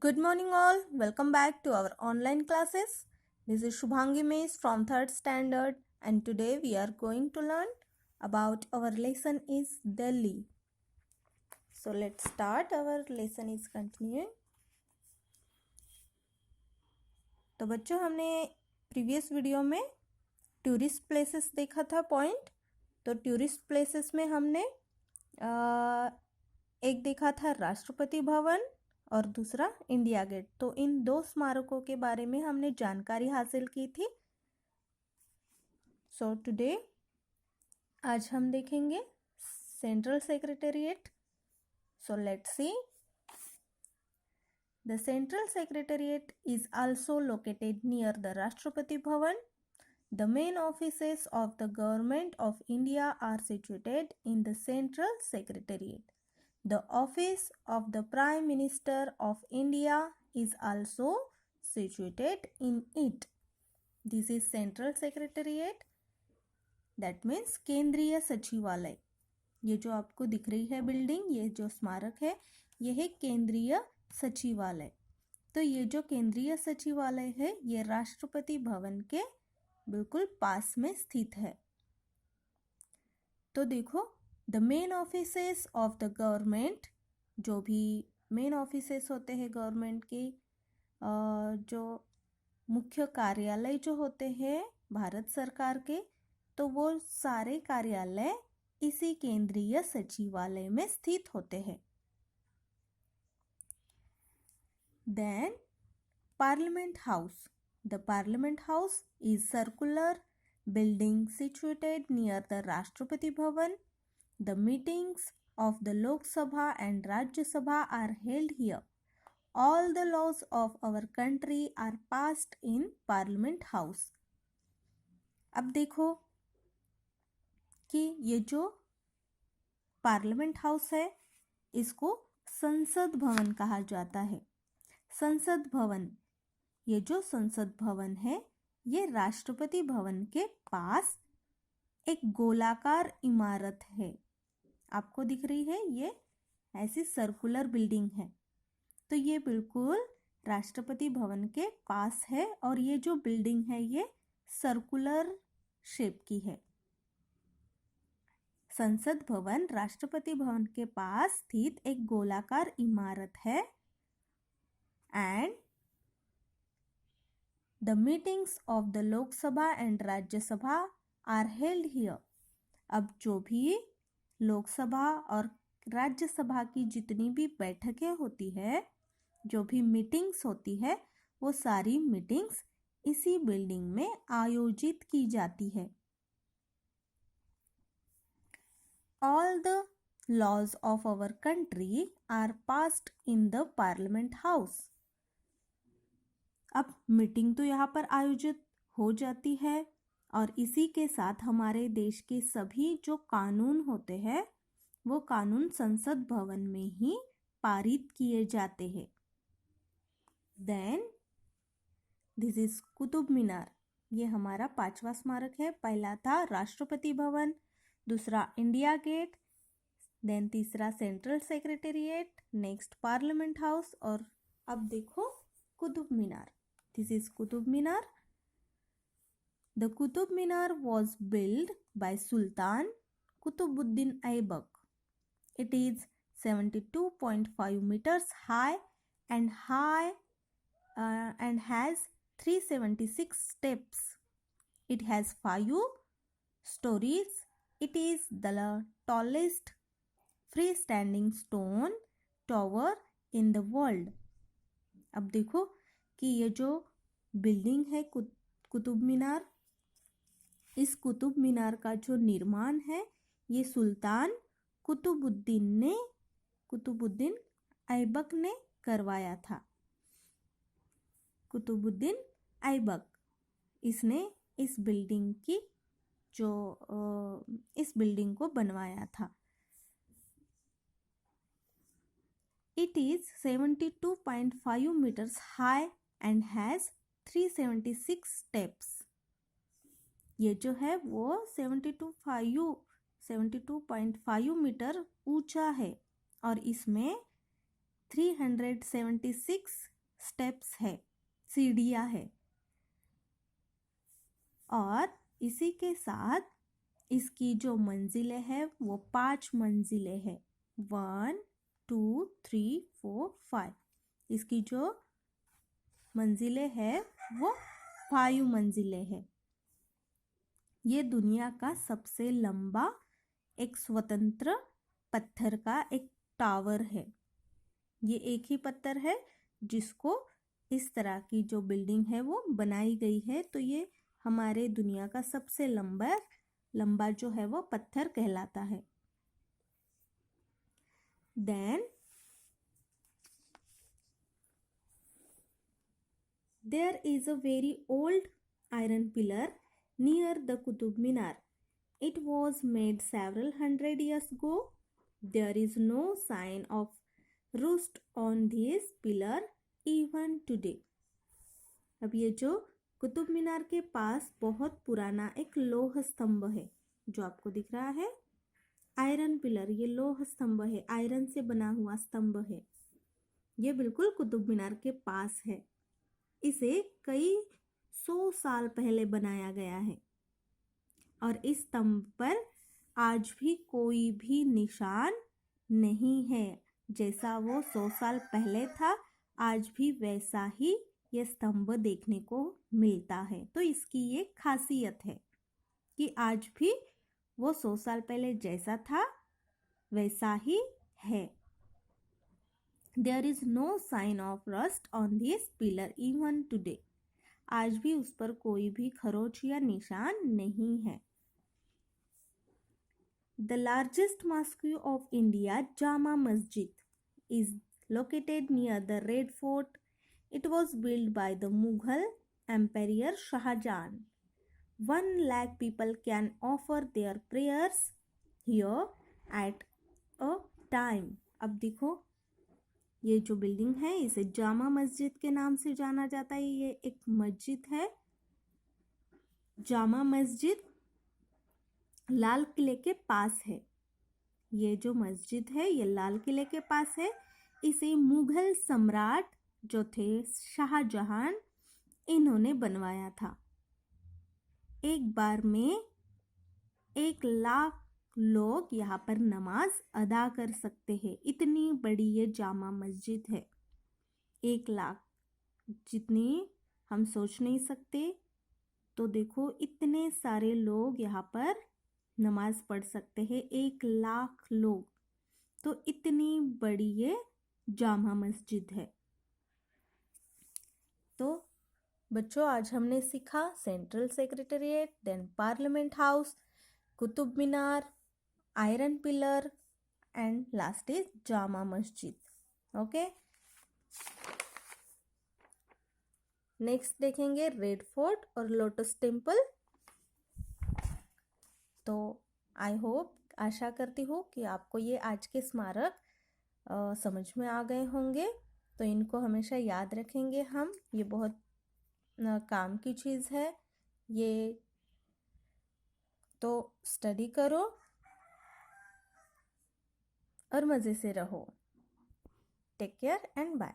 Good morning all. Welcome back to our online classes. This is Shubhangi Miss from 3rd standard and today we are going to learn about our lesson is Delhi. So let's start. Our lesson is continuing. तो बच्चों हमने previous video में tourist places देखा था point. तो tourist places में हमने एक देखा था राष्ट्रपति भवन और दूसरा इंडिया गेट. तो इन दो स्मारकों के बारे में हमने जानकारी हासिल की थी. सो टुडे आज हम देखेंगे central secretariat. So let's see. The central secretariat is also located near the Rashtrapati Bhavan. The main offices of the Government of India are situated in the Central Secretariat. The office of the Prime Minister of India is also situated in it. This is Central Secretariat. That means केंद्रीय सचिवालय. ये जो आपको दिख रही है building, ये जो स्मारक है, ये है केंद्रीय सचिवालय. तो ये जो केंद्रीय सचिवालय है, ये राष्ट्रपति भवन के बिल्कुल पास में स्थित है. तो देखो, the main offices of the government, जो भी मेन ऑफिसेस होते हैं गवर्नमेंट के, जो मुख्य कार्यालय जो होते हैं भारत सरकार के, तो वो सारे कार्यालय इसी केंद्रीय सचिवालय में स्थित होते हैं. Then parliament house. The Parliament House is circular building situated near the Rashtrapati Bhavan. The meetings of the Lok Sabha and Rajya Sabha are held here. All the laws of our country are passed in Parliament House. अब देखो कि ये जो parliament house है, इसको संसद भवन कहा जाता है. संसद भवन, ये जो संसद भवन है, ये राष्ट्रपति भवन के पास एक गोलाकार इमारत है. आपको दिख रही है, ये ऐसी सर्कुलर बिल्डिंग है. तो ये बिल्कुल राष्ट्रपति भवन के पास है और ये जो बिल्डिंग है, ये सर्कुलर शेप की है. संसद भवन राष्ट्रपति भवन के पास स्थित एक गोलाकार इमारत है. And The meetings of the Lok Sabha and Rajya Sabha are held here. अब जो भी लोकसभा और राज्यसभा की जितनी भी बैठकें होती है, जो भी मीटिंग्स होती है, वो सारी मीटिंग्स इसी बिल्डिंग में आयोजित की जाती है. All the laws of our country are passed in the Parliament House. अब मीटिंग तो यहाँ पर आयोजित हो जाती है और इसी के साथ हमारे देश के सभी जो कानून होते हैं, वो कानून संसद भवन में ही पारित किए जाते हैं. Then this is Qutub Minar. ये हमारा 5वां स्मारक है. पहला था राष्ट्रपति भवन, दूसरा इंडिया गेट, देन तीसरा central secretariat, next parliament house और अब देखो Qutub Minar. This is Qutub Minar. The Qutub Minar was built by Sultan Qutbuddin Aibak. It is 72.5 meters high and has 376 steps. It has 5 stories. It is the tallest freestanding stone tower in the world. अब देखो कि ये जो building है कुतुब मीनार, इस कुतुब मीनार का जो निर्माण है, ये सुल्तान कुतुबुद्दीन ऐबक ने करवाया था. कुतुबुद्दीन ऐबक, इसने इस बिल्डिंग की इस बिल्डिंग को बनवाया था. It is 72.5 meters high and has 376 steps. ये जो है वो 72.5 मीटर ऊंचा है और इसमें 376 स्टेप्स है, सीढ़ियाँ है। और इसी के साथ इसकी जो मंजिलें हैं वो 5 मंजिलें हैं। 1 2 3 4 5। इसकी जो मंजिलें हैं वो 5 मंजिलें हैं। ये दुनिया का सबसे लंबा एक स्वतंत्र पत्थर का एक टावर है। ये एक ही पत्थर है जिसको इस तरह की जो बिल्डिंग है वो बनाई गई है। तो ये हमारे दुनिया का सबसे लंबा जो है वो पत्थर कहलाता है। Then there is a very old iron pillar near the Qutub Minar. It was made several hundred years ago. There is no sign of rust on this pillar even today. अब ये जो कुतुब मीनार के पास बहुत पुराना एक लोह स्तंभ है जो आपको दिख रहा है, आयरन पिलर। ये लोह स्तंभ है, आयरन से बना हुआ स्तंभ है। ये बिल्कुल कुतुब मीनार के पास है। इसे कई 100 साल पहले बनाया गया है और इस स्तंभ पर आज भी कोई भी निशान नहीं है। जैसा वो 100 साल पहले था, आज भी वैसा ही ये स्तंभ देखने को मिलता है। तो इसकी ये खासियत है कि आज भी वो 100 साल पहले जैसा था वैसा ही है। There is no sign of rust on this pillar even today. आज भी उस पर कोई भी खरोच या निशान नहीं है। The largest mosque of India, Jama Masjid, is located near the Red Fort. It was built by the Mughal Emperor Shah Jahan. 1 lakh people can offer their prayers here at a time. अब देखो, ये जो building है इसे जामा मस्जिद के नाम से जाना जाता है। ये एक मस्जिद है। जामा मस्जिद लाल किले के पास है। ये जो मस्जिद है ये लाल किले के पास है। इसे मुगल सम्राट जो थे शाहजहां, इन्होंने बनवाया था। एक बार में 1 लाख लोग यहाँ पर नमाज अदा कर सकते हैं। इतनी बड़ी ये जामा मस्जिद है। 1 लाख, जितनी हम सोच नहीं सकते। तो देखो, इतने सारे लोग यहाँ पर नमाज पढ़ सकते हैं। 1 लाख लोग। तो इतनी बड़ी ये जामा मस्जिद है। तो बच्चों, आज हमने सीखा central secretariat, then parliament house, Qutub Minar, iron pillar and last is Jama Masjid. Okay, next देखेंगे रेड फोर्ट और लोटस टेम्पल। तो आई होप, आशा करती हूँ कि आपको ये आज के स्मारक समझ में आ गए होंगे। तो इनको हमेशा याद रखेंगे हम। ये बहुत काम की चीज़ है ये। तो स्टडी करो और मज़े से रहो। Take care and bye.